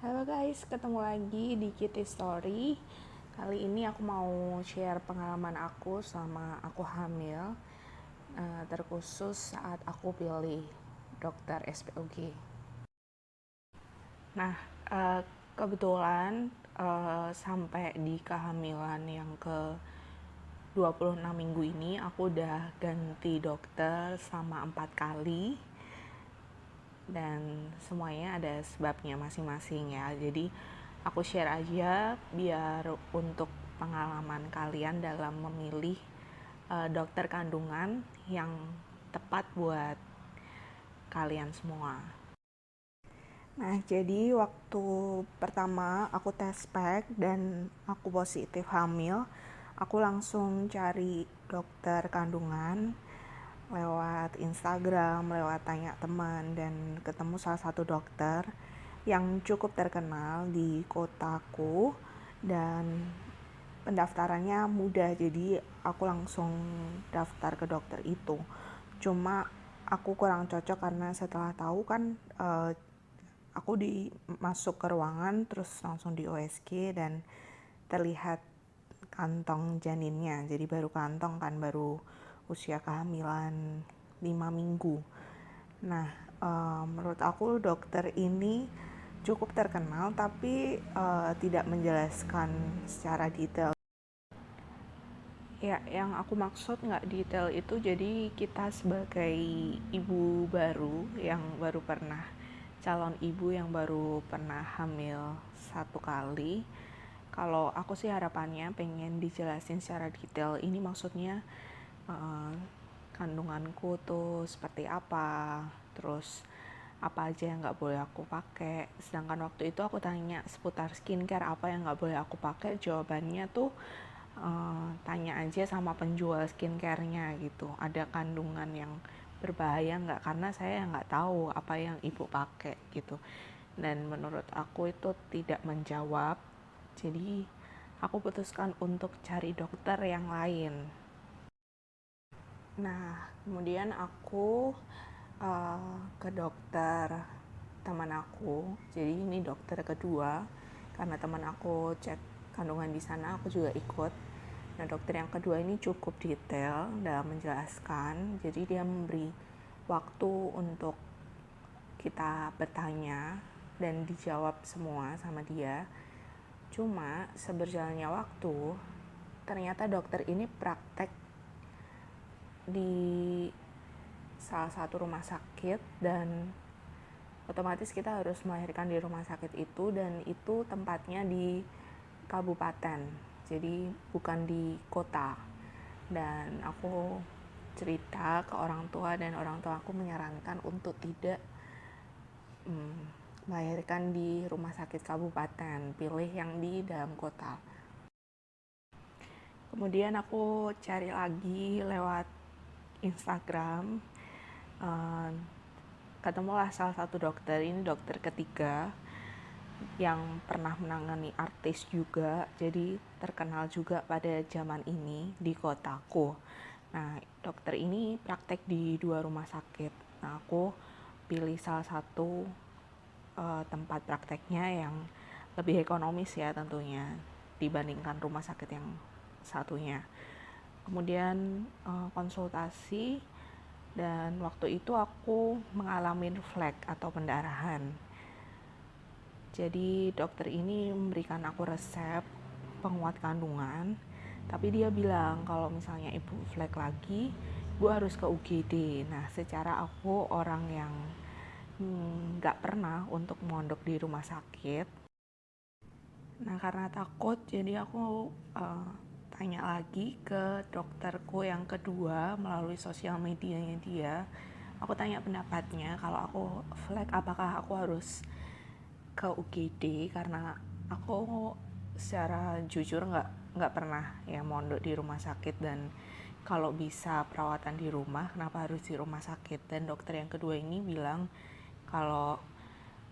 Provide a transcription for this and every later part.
Halo guys, ketemu lagi di Kitty Story. Kali ini aku mau share pengalaman aku sama aku hamil, terkhusus saat aku pilih dokter SPOG. Nah, eh, kebetulan sampai di kehamilan yang ke 26 minggu ini aku udah ganti dokter sama 4 kali, dan semuanya ada sebabnya masing-masing ya. Jadi aku share aja biar untuk pengalaman kalian dalam memilih dokter kandungan yang tepat buat kalian semua. Nah, jadi waktu pertama aku tes pack dan aku positif hamil, aku langsung cari dokter kandungan lewat Instagram, lewat tanya teman, dan ketemu salah satu dokter yang cukup terkenal di kotaku, dan pendaftarannya mudah, jadi aku langsung daftar ke dokter itu. Cuma aku kurang cocok karena setelah tahu kan aku masuk ke ruangan terus langsung di OSG dan terlihat kantong janinnya, jadi baru kantong kan, baru usia kehamilan 5 minggu. Nah, menurut aku dokter ini cukup terkenal tapi tidak menjelaskan secara detail. Ya, yang aku maksud nggak detail itu, jadi kita sebagai ibu baru yang baru pernah, calon ibu yang baru pernah hamil 1 kali, kalau aku sih harapannya pengen dijelasin secara detail. Ini maksudnya uh, kandunganku tuh seperti apa, terus apa aja yang nggak boleh aku pakai. Sedangkan waktu itu aku tanya seputar skincare apa yang nggak boleh aku pakai, jawabannya tuh tanya aja sama penjual skincare-nya gitu, ada kandungan yang berbahaya nggak, karena saya nggak tahu apa yang ibu pakai gitu. Dan menurut aku itu tidak menjawab, jadi aku putuskan untuk cari dokter yang lain. Nah, kemudian aku ke dokter teman aku. Jadi ini dokter kedua, karena teman aku cek kandungan di sana, aku juga ikut. Nah, dokter yang kedua ini cukup detail dalam menjelaskan. Jadi dia memberi waktu untuk kita bertanya dan dijawab semua sama dia. Cuma seberjalannya waktu, ternyata dokter ini praktek di salah satu rumah sakit, dan otomatis kita harus melahirkan di rumah sakit itu, dan itu tempatnya di kabupaten, jadi bukan di kota. Dan aku cerita ke orang tua, dan orang tua aku menyarankan untuk tidak melahirkan di rumah sakit kabupaten, pilih yang di dalam kota. Kemudian aku cari lagi lewat Instagram, ketemulah salah satu dokter, ini dokter ketiga yang pernah menangani artis juga, jadi terkenal juga pada zaman ini di kotaku. Nah, dokter ini praktek di 2 rumah sakit. Nah, aku pilih salah satu tempat prakteknya yang lebih ekonomis ya tentunya dibandingkan rumah sakit yang satunya. Kemudian konsultasi, dan waktu itu aku mengalami flek atau pendarahan. Jadi dokter ini memberikan aku resep penguat kandungan, tapi dia bilang kalau misalnya ibu flek lagi, ibu harus ke UGD. Nah, secara aku orang yang nggak pernah untuk mondok di rumah sakit, nah karena takut, jadi aku tanya lagi ke dokterku yang kedua melalui sosial medianya dia. Aku tanya pendapatnya, kalau aku flek apakah aku harus ke UGD, karena aku secara jujur nggak pernah ya mondok di rumah sakit, dan kalau bisa perawatan di rumah kenapa harus di rumah sakit. Dan dokter yang kedua ini bilang kalau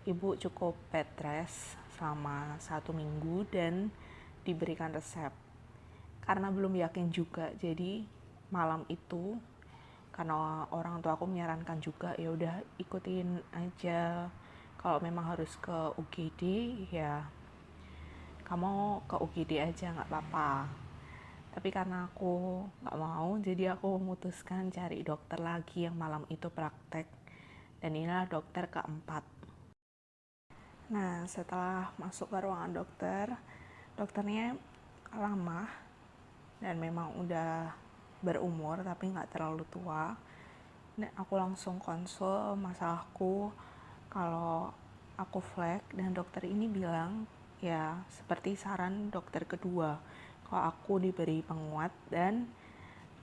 ibu cukup bed rest selama 1 minggu dan diberikan resep. Karena belum yakin juga, jadi malam itu karena orang tua aku menyarankan juga, ya udah ikutin aja kalau memang harus ke UGD ya kamu ke UGD aja, nggak apa-apa. Tapi karena aku nggak mau, jadi aku memutuskan cari dokter lagi yang malam itu praktek, dan inilah dokter keempat. Nah, setelah masuk ke ruangan dokter, dokternya ramah dan memang udah berumur tapi nggak terlalu tua. Dan aku langsung konsul masalahku kalau aku flek, dan dokter ini bilang ya seperti saran dokter kedua, kalau aku diberi penguat dan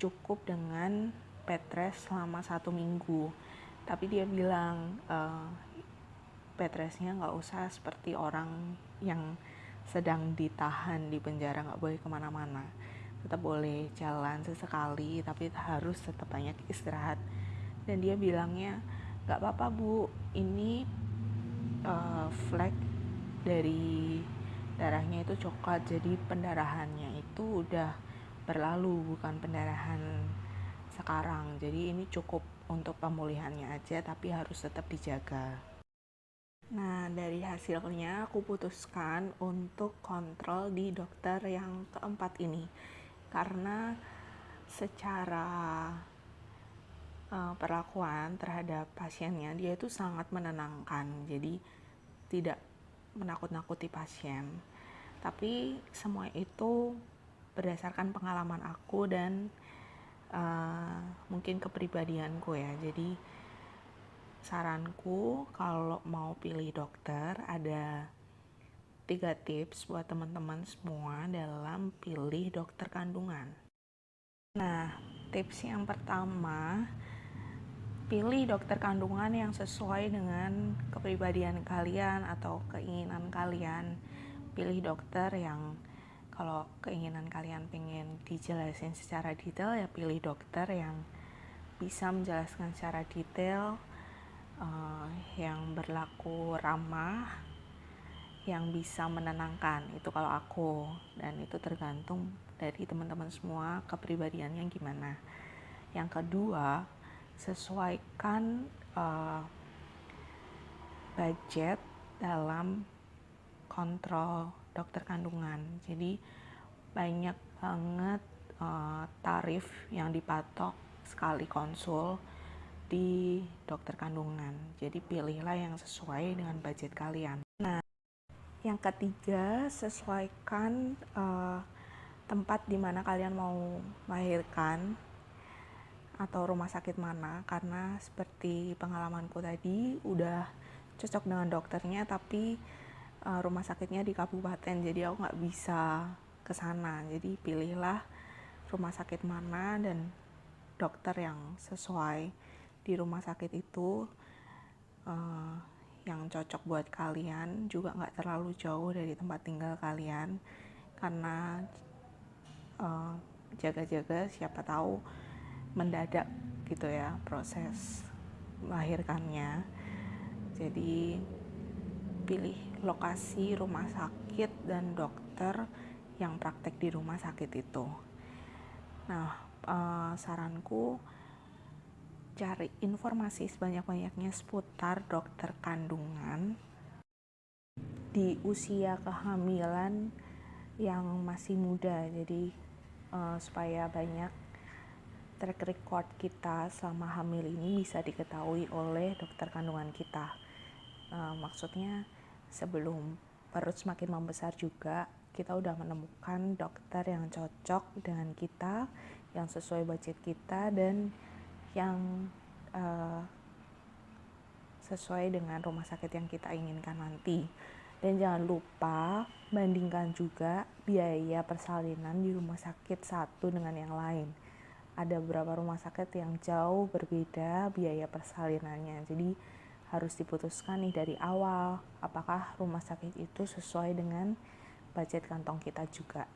cukup dengan bed rest selama 1 minggu. Tapi dia bilang bed restnya nggak usah seperti orang yang sedang ditahan di penjara, nggak boleh kemana-mana, tetap boleh jalan sesekali tapi harus tetap banyak istirahat. Dan dia bilangnya nggak apa-apa bu, ini flek dari darahnya itu coklat, jadi pendarahannya itu udah berlalu, bukan pendarahan sekarang, jadi ini cukup untuk pemulihannya aja tapi harus tetap dijaga. Nah, dari hasilnya aku putuskan untuk kontrol di dokter yang keempat ini karena secara perlakuan terhadap pasiennya dia itu sangat menenangkan, jadi tidak menakut-nakuti pasien. Tapi semua itu berdasarkan pengalaman aku dan mungkin kepribadianku ya. Jadi saranku kalau mau pilih dokter, ada 3 tips buat teman-teman semua dalam pilih dokter kandungan. Nah, tips yang pertama, pilih dokter kandungan yang sesuai dengan kepribadian kalian atau keinginan kalian. Pilih dokter yang kalau keinginan kalian pengen dijelasin secara detail, ya pilih dokter yang bisa menjelaskan secara detail, yang berlaku ramah, yang bisa menenangkan. Itu kalau aku, dan itu tergantung dari teman-teman semua kepribadiannya gimana. Yang kedua, sesuaikan budget dalam kontrol dokter kandungan. Jadi banyak banget tarif yang dipatok sekali konsul di dokter kandungan. Jadi pilihlah yang sesuai dengan budget kalian. Nah, yang ketiga, sesuaikan tempat di mana kalian mau melahirkan atau rumah sakit mana, karena seperti pengalamanku tadi udah cocok dengan dokternya tapi rumah sakitnya di kabupaten, jadi aku nggak bisa ke sana. Jadi pilihlah rumah sakit mana dan dokter yang sesuai di rumah sakit itu, yang cocok buat kalian, juga nggak terlalu jauh dari tempat tinggal kalian, karena jaga-jaga siapa tahu mendadak gitu ya proses melahirkannya. Jadi pilih lokasi rumah sakit dan dokter yang praktek di rumah sakit itu. Nah, saranku cari informasi sebanyak-banyaknya seputar dokter kandungan di usia kehamilan yang masih muda. Jadi supaya banyak track record kita selama hamil ini bisa diketahui oleh dokter kandungan kita. Maksudnya sebelum perut semakin membesar juga kita udah menemukan dokter yang cocok dengan kita, yang sesuai budget kita, dan yang sesuai dengan rumah sakit yang kita inginkan nanti. Dan jangan lupa bandingkan juga biaya persalinan di rumah sakit satu dengan yang lain. Ada beberapa rumah sakit yang jauh berbeda biaya persalinannya, jadi harus diputuskan nih dari awal apakah rumah sakit itu sesuai dengan budget kantong kita juga.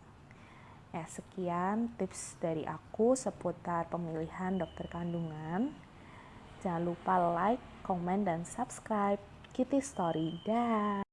Ya, sekian tips dari aku seputar pemilihan dokter kandungan. Jangan lupa like, komen, dan subscribe Kitty Story. Dah.